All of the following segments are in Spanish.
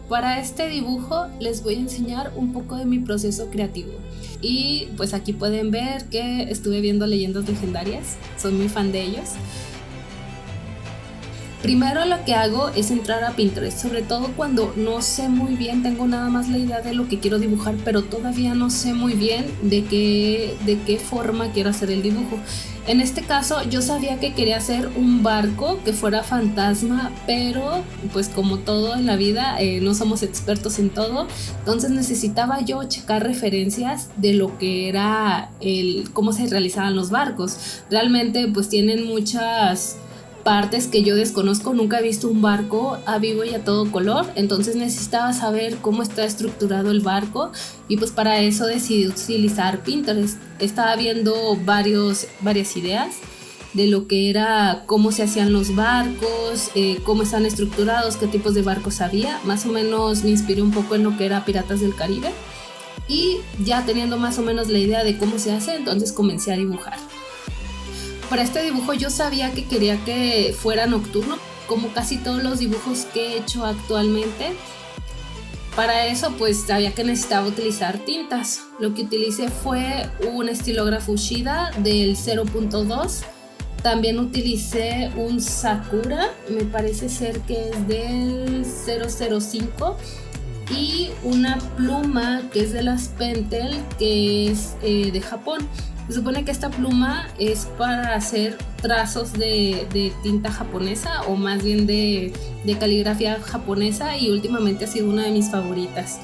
Para este dibujo les voy a enseñar un poco de mi proceso creativo. Y pues aquí pueden ver que estuve viendo leyendas legendarias, soy muy fan de ellos. Primero lo que hago es entrar a Pinterest, sobre todo cuando no sé muy bien, tengo nada más la idea de lo que quiero dibujar, pero todavía no sé muy bien de qué forma quiero hacer el dibujo. En este caso yo sabía que quería hacer un barco que fuera fantasma, pero pues como todo en la vida no somos expertos en todo, entonces necesitaba yo checar referencias de lo que era cómo se realizaban los barcos. Realmente pues tienen muchas partes que yo desconozco, nunca he visto un barco a vivo y a todo color, entonces necesitaba saber cómo está estructurado el barco y pues para eso decidí utilizar Pinterest. Estaba viendo varias ideas de lo que era, cómo se hacían los barcos, cómo están estructurados, qué tipos de barcos había, más o menos me inspiré un poco en lo que era Piratas del Caribe y ya teniendo más o menos la idea de cómo se hace, entonces comencé a dibujar. Para este dibujo yo sabía que quería que fuera nocturno, como casi todos los dibujos que he hecho actualmente. Para eso pues sabía que necesitaba utilizar tintas. Lo que utilicé fue un estilógrafo Shida del 0.2. También utilicé un Sakura, me parece ser que es del 005. Y una pluma que es de las Pentel, que es de Japón. Se supone que esta pluma es para hacer trazos de tinta japonesa o más bien de caligrafía japonesa y últimamente ha sido una de mis favoritas.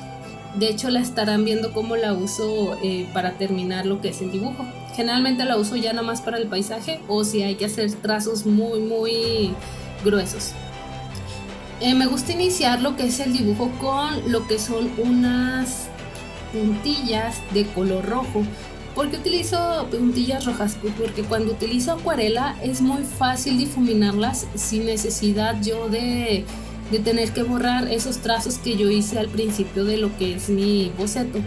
De hecho la estarán viendo cómo la uso para terminar lo que es el dibujo. Generalmente la uso ya nada más para el paisaje o si hay que hacer trazos muy gruesos. Me gusta iniciar lo que es el dibujo con lo que son unas puntillas de color rojo. ¿Por qué utilizo puntillas rojas? Porque cuando utilizo acuarela es muy fácil difuminarlas sin necesidad yo de tener que borrar esos trazos que yo hice al principio de lo que es mi boceto.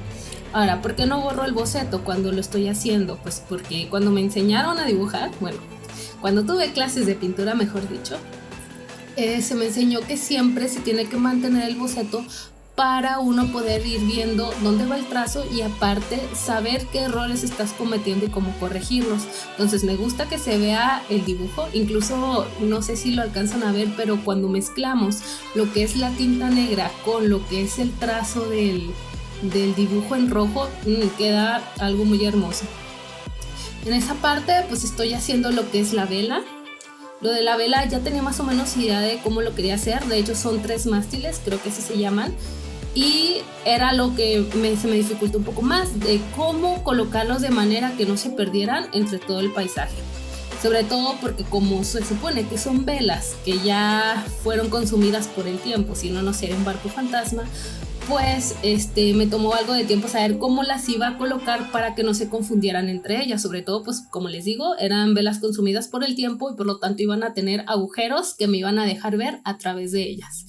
Ahora, ¿por qué no borro el boceto cuando lo estoy haciendo? Pues porque cuando me enseñaron a dibujar, bueno, cuando tuve clases de pintura, mejor dicho, se me enseñó que siempre se tiene que mantener el boceto para uno poder ir viendo dónde va el trazo y aparte saber qué errores estás cometiendo y cómo corregirlos. Entonces me gusta que se vea el dibujo, incluso no sé si lo alcanzan a ver, pero cuando mezclamos lo que es la tinta negra con lo que es el trazo del dibujo en rojo, queda algo muy hermoso. En esa parte pues estoy haciendo lo que es la vela. Lo de la vela ya tenía más o menos idea de cómo lo quería hacer, de hecho son 3 mástiles, creo que así se llaman, y era lo que se me dificultó un poco más, de cómo colocarlos de manera que no se perdieran entre todo el paisaje. Sobre todo porque como se supone que son velas que ya fueron consumidas por el tiempo, si no, no sería un barco fantasma, pues me tomó algo de tiempo saber cómo las iba a colocar para que no se confundieran entre ellas. Sobre todo, pues como les digo, eran velas consumidas por el tiempo y por lo tanto iban a tener agujeros que me iban a dejar ver a través de ellas.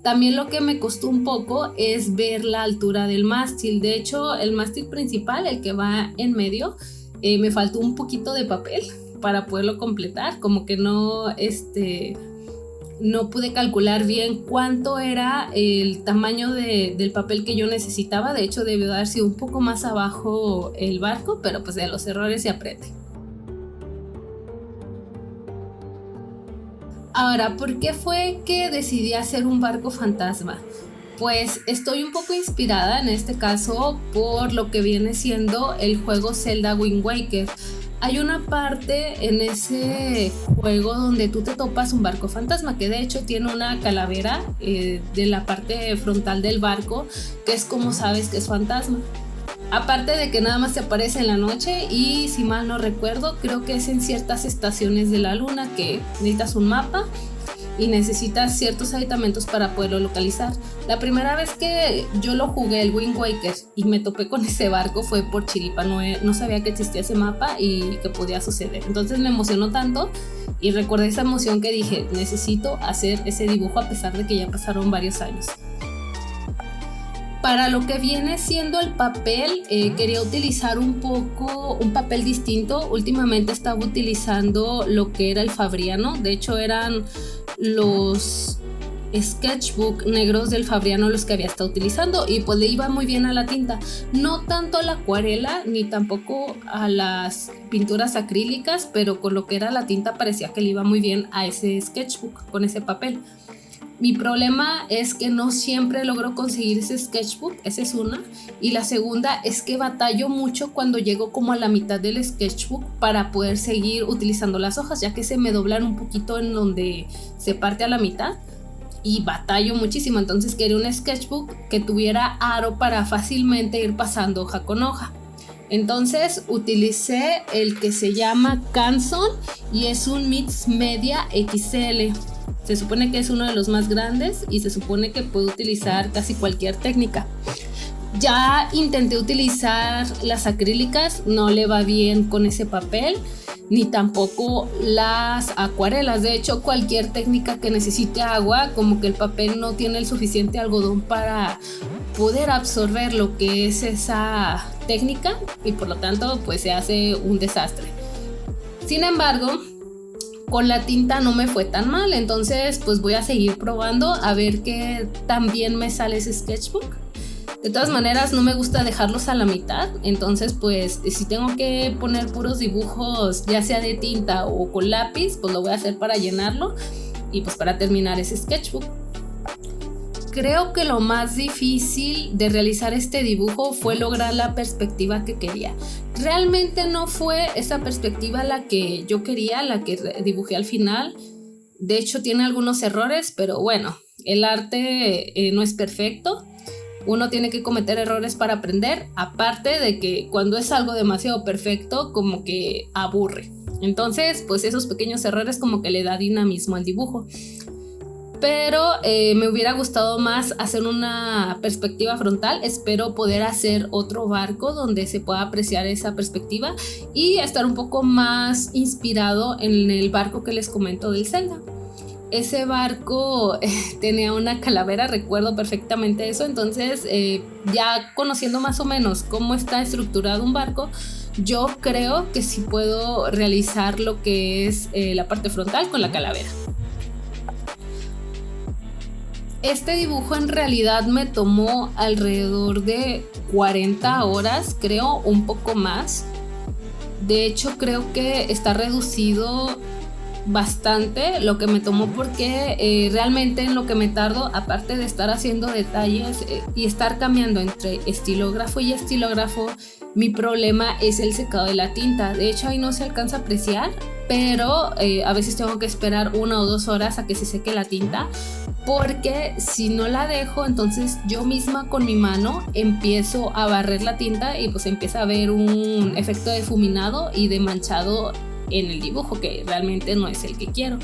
También lo que me costó un poco es ver la altura del mástil. De hecho, el mástil principal, el que va en medio, me faltó un poquito de papel para poderlo completar, como que no pude calcular bien cuánto era el tamaño del papel que yo necesitaba. De hecho debió haber sido un poco más abajo el barco, pero pues de los errores se aprende. Ahora, ¿por qué fue que decidí hacer un barco fantasma? Pues estoy un poco inspirada en este caso por lo que viene siendo el juego Zelda Wind Waker. Hay una parte en ese juego donde tú te topas un barco fantasma que de hecho tiene una calavera de la parte frontal del barco, que es como sabes que es fantasma. Aparte de que nada más te aparece en la noche y si mal no recuerdo, creo que es en ciertas estaciones de la luna que necesitas un mapa y necesitas ciertos aditamentos para poderlo localizar. La primera vez que yo lo jugué, el Wind Waker, y me topé con ese barco fue por chiripa, no sabía que existía ese mapa y que podía suceder. Entonces me emocionó tanto y recordé esa emoción que dije, necesito hacer ese dibujo a pesar de que ya pasaron varios años. Para lo que viene siendo el papel, quería utilizar un papel distinto. Últimamente estaba utilizando lo que era el fabriano. De hecho eran los sketchbook negros del Fabriano los que había estado utilizando y pues le iba muy bien a la tinta, no tanto a la acuarela ni tampoco a las pinturas acrílicas, pero con lo que era la tinta parecía que le iba muy bien a ese sketchbook con ese papel. Mi problema es que no siempre logro conseguir ese sketchbook, esa es una, y la segunda es que batallo mucho cuando llego como a la mitad del sketchbook para poder seguir utilizando las hojas, ya que se me doblan un poquito en donde se parte a la mitad y batallo muchísimo. Entonces quería un sketchbook que tuviera aro para fácilmente ir pasando hoja con hoja. Entonces utilicé el que se llama Canson y es un Mix Media XL. Se supone que es uno de los más grandes y se supone que puede utilizar casi cualquier técnica. Ya intenté utilizar las acrílicas, no le va bien con ese papel, ni tampoco las acuarelas. De hecho, cualquier técnica que necesite agua, como que el papel no tiene el suficiente algodón para poder absorber lo que es esa técnica y por lo tanto pues se hace un desastre. Sin embargo, con la tinta no me fue tan mal, entonces pues voy a seguir probando a ver qué tan bien me sale ese sketchbook. De todas maneras no me gusta dejarlos a la mitad, entonces pues si tengo que poner puros dibujos ya sea de tinta o con lápiz, pues lo voy a hacer para llenarlo y pues para terminar ese sketchbook. Creo que lo más difícil de realizar este dibujo fue lograr la perspectiva que quería. Realmente no fue esa perspectiva la que yo quería, la que dibujé al final. De hecho tiene algunos errores, pero bueno, el arte no es perfecto. Uno tiene que cometer errores para aprender, aparte de que cuando es algo demasiado perfecto como que aburre. Entonces pues esos pequeños errores como que le da dinamismo al dibujo. Pero me hubiera gustado más hacer una perspectiva frontal. Espero poder hacer otro barco donde se pueda apreciar esa perspectiva y estar un poco más inspirado en el barco que les comento del Zelda. Ese barco tenía una calavera, recuerdo perfectamente eso. Entonces ya conociendo más o menos cómo está estructurado un barco, yo creo que sí puedo realizar lo que es la parte frontal con la calavera. Este dibujo en realidad me tomó alrededor de 40 horas, creo, un poco más. De hecho, creo que está reducido bastante lo que me tomó porque realmente en lo que me tardo, aparte de estar haciendo detalles y estar cambiando entre estilógrafo y estilógrafo, mi problema es el secado de la tinta. De hecho, ahí no se alcanza a apreciar, pero a veces tengo que esperar 1 o 2 horas a que se seque la tinta, porque si no la dejo, entonces yo misma con mi mano empiezo a barrer la tinta y pues empieza a haber un efecto de difuminado y de manchado en el dibujo, que realmente no es el que quiero.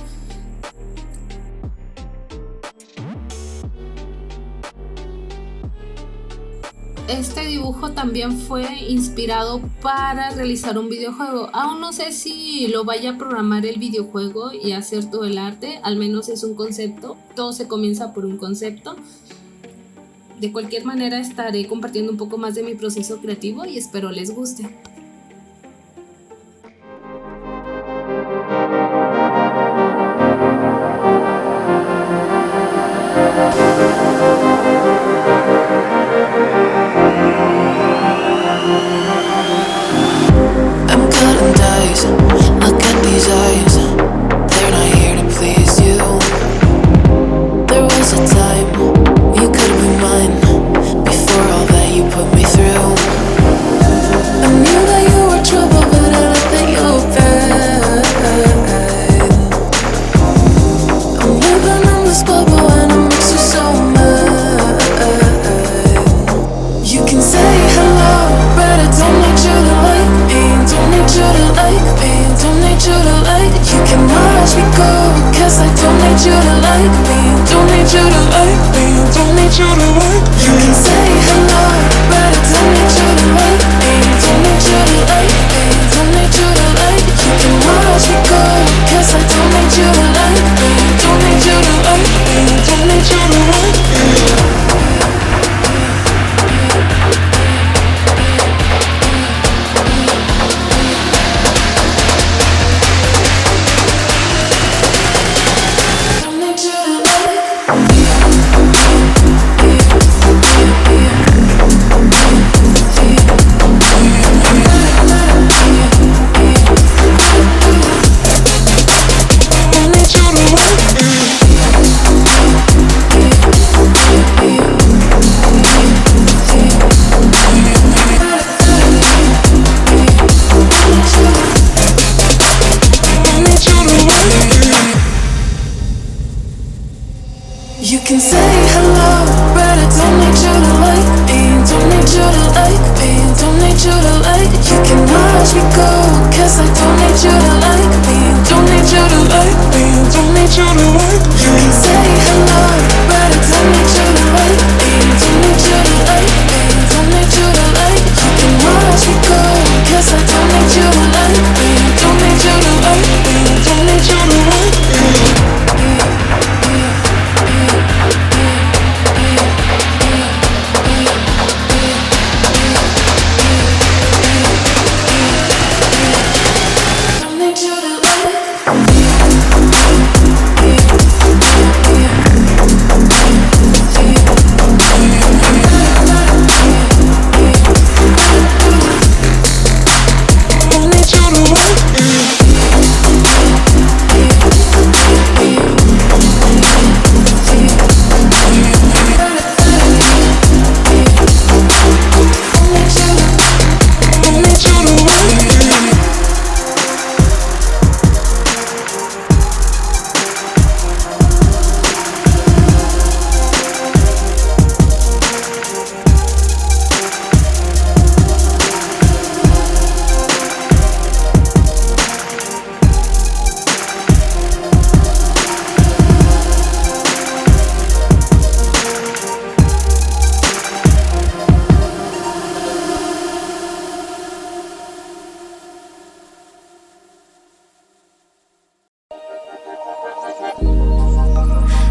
Este dibujo también fue inspirado para realizar un videojuego. Aún no sé si lo vaya a programar el videojuego y hacer todo el arte, al menos es un concepto, todo se comienza por un concepto. De cualquier manera estaré compartiendo un poco más de mi proceso creativo y espero les guste. say hello, but I don't need you to like me. Don't need you to like me. Don't need you to like. You can watch me go, 'cause I don't need you to like me. Don't need you to like me. Don't need you to like. You can say hello, but I don't need you to like me. Don't need you to like me. Don't need you to like. You can watch me go, 'cause I don't need you to like me. Don't need you to like me. Don't need you to like me.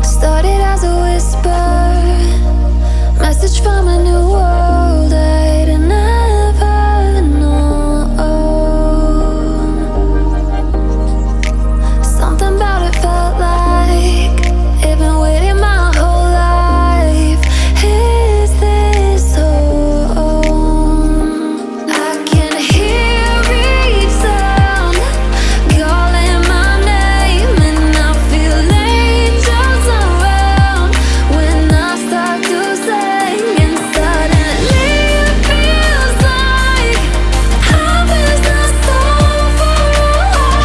Started as a whisper, message from a new world I'd never known. Something about it felt like it'd been waiting my whole life. Is this home? I can hear each sound calling my name, and I feel angels around when I start to sing. And suddenly it feels like heaven is not so far away.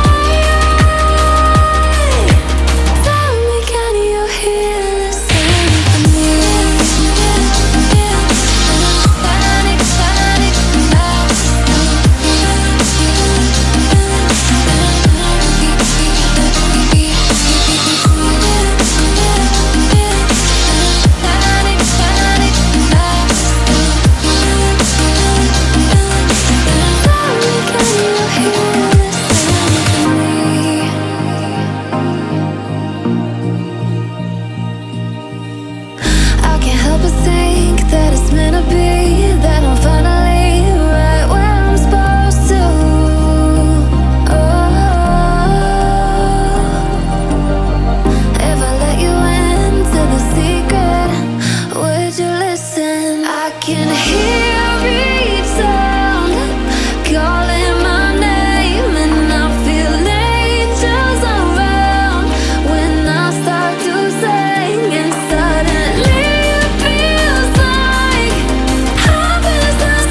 Tell me, can you hear the symphony? Panic, panic, I can't help but think that it's meant to be, that I'm finally right where I'm supposed to. If I let you into the secret, would you listen? I can hear each sound calling my name, and I feel angels around when I start to sing. And suddenly it feels like heaven is not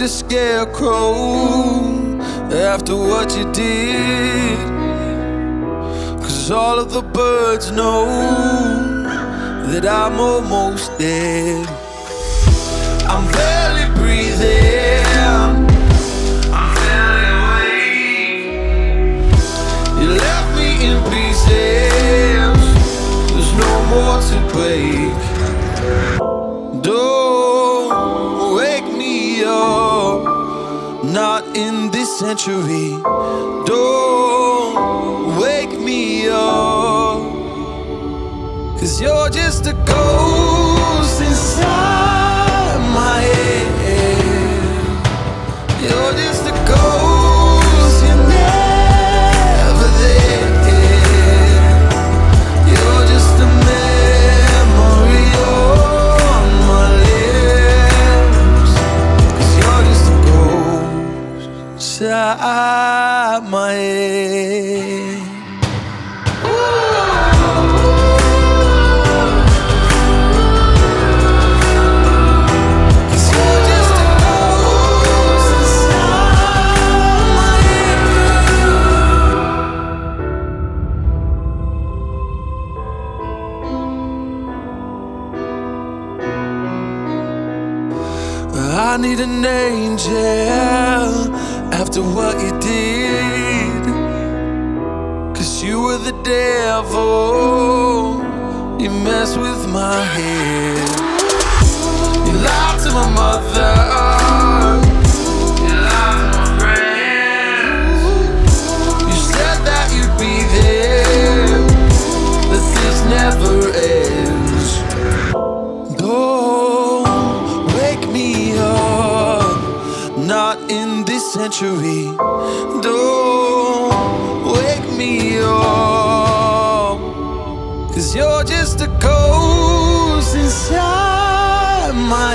a scarecrow after what you did. 'Cause all of the birds know that I'm almost dead. I'm barely breathing, I'm barely awake. You left me in pieces, there's no more to break. Don't wake me up, not in this century. Don't wake me up, 'cause you're just a ghost inside my head. You're just a ghost, you're never there. You're just a memory on my lips. 'Cause you're just a ghost inside my head. I need an angel after what you did. 'Cause you were the devil, you messed with my head. You lied to my mother, you lied to my friends. You said that you'd be there, that this never ends. Don't wake me up, not in this century. Don't wake me up, 'cause you're just a ghost inside my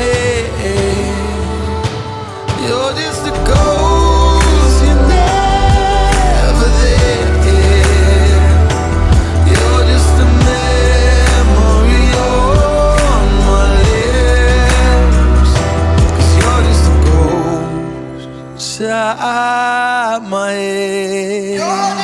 head. You're just a ghost, you're never there. You're just a memory on my lips. 'Cause you're just a ghost inside my head.